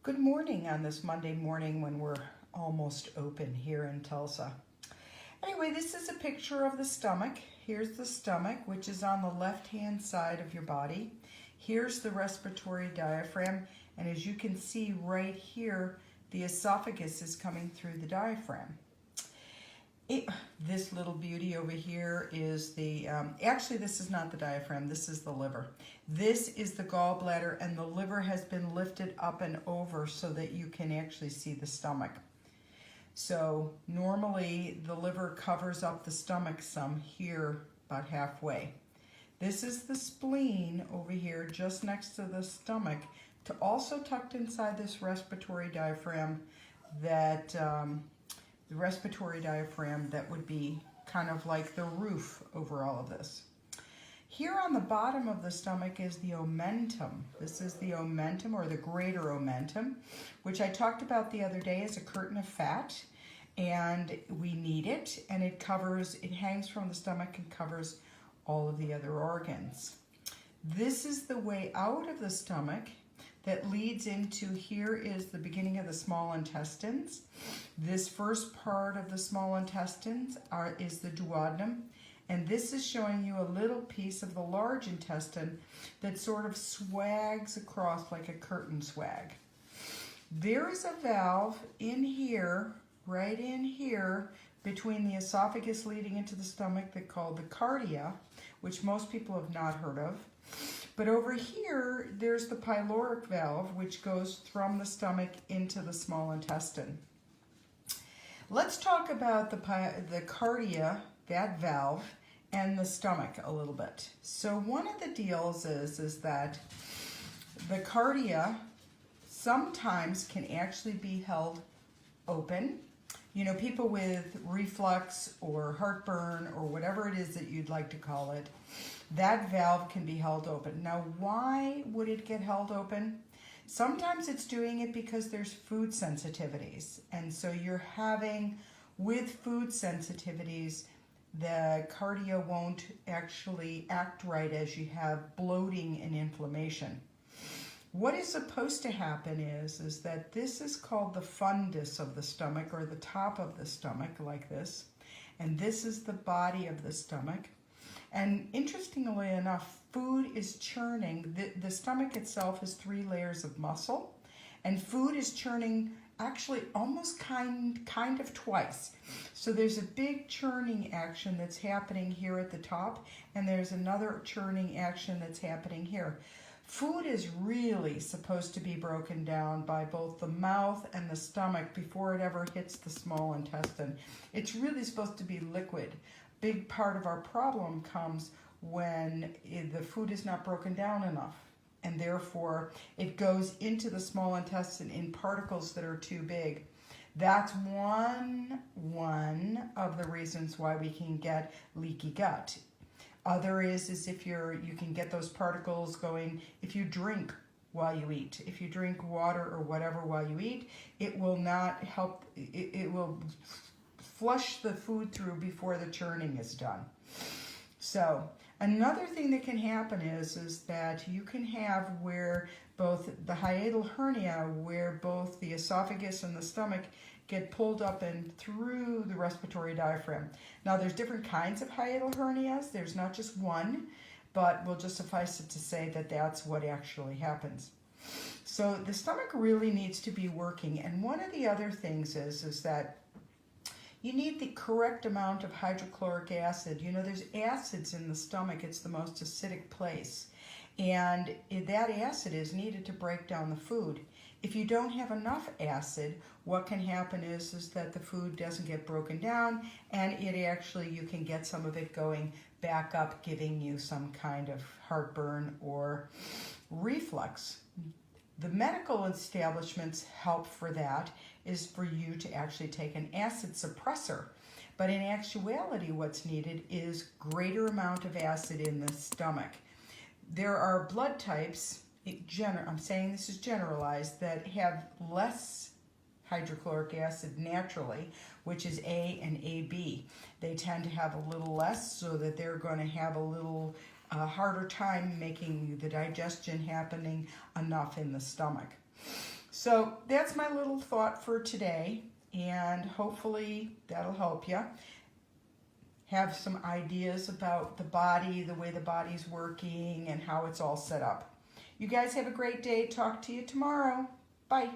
Good morning on this Monday morning when we're almost open here in Tulsa. Anyway, this is a picture of the stomach. Here's the stomach, which is on the left-hand side of your body. Here's the respiratory diaphragm, and as you can see right here, the esophagus is coming through the diaphragm. This little beauty over here is the, actually this is not the diaphragm, this is the liver. This is the gallbladder, and the liver has been lifted up and over so that you can actually see the stomach. So normally the liver covers up the stomach some here about halfway. This is the spleen over here just next to the stomach, to also tucked inside this respiratory diaphragm that the respiratory diaphragm that would be kind of like the roof over all of this. Here on the bottom of the stomach is the omentum. This is the omentum, or the greater omentum, which I talked about the other day as a curtain of fat, and we need it, and it hangs from the stomach and covers all of the other organs. This is the way out of the stomach that leads into, here is the beginning of the small intestines. This first part of the small intestines is the duodenum, and this is showing you a little piece of the large intestine that sort of swags across like a curtain swag. There is a valve in here, right in here, between the esophagus leading into the stomach that called the cardia, which most people have not heard of. But over here, there's the pyloric valve, which goes from the stomach into the small intestine. Let's talk about the cardia, that valve, and the stomach a little bit. So one of the deals is that the cardia sometimes can actually be held open. You know, people with reflux or heartburn or whatever it is that you'd like to call it, that valve can be held open. Now, why would it get held open? Sometimes it's doing it because there's food sensitivities. And so you're having, with food sensitivities, the cardia won't actually act right as you have bloating and inflammation. What is supposed to happen is that this is called the fundus of the stomach, or the top of the stomach, like this. And this is the body of the stomach. And interestingly enough, food is churning. The stomach itself has 3 layers of muscle, and food is churning actually almost kind of twice. So there's a big churning action that's happening here at the top, and there's another churning action that's happening here. Food is really supposed to be broken down by both the mouth and the stomach before it ever hits the small intestine. It's really supposed to be liquid. Big part of our problem comes when the food is not broken down enough, and therefore it goes into the small intestine in particles that are too big. That's one of the reasons why we can get leaky gut. Other is if you can get those particles going if you drink while you eat. If you drink water or whatever while you eat, it will not help, it will flush the food through before the churning is done. So another thing that can happen is that you can have where both the hiatal hernia, where both the esophagus and the stomach get pulled up and through the respiratory diaphragm. Now there's different kinds of hiatal hernias. There's not just one, but we'll just suffice it to say that that's what actually happens. So the stomach really needs to be working. And one of the other things is that you need the correct amount of hydrochloric acid. You know, there's acids in the stomach. It's the most acidic place. And that acid is needed to break down the food. If you don't have enough acid, what can happen is that the food doesn't get broken down, and you can get some of it going back up, giving you some kind of heartburn or reflux. The medical establishment's help for that is for you to actually take an acid suppressor. But in actuality, what's needed is greater amount of acid in the stomach. There are blood types, I'm saying this is generalized, that have less hydrochloric acid naturally, which is A and AB. They tend to have a little less, so that they're going to have a little harder time making the digestion happening enough in the stomach. So that's my little thought for today, and hopefully that'll help you have some ideas about the body, the way the body's working, and how it's all set up. You guys have a great day. Talk to you tomorrow. Bye.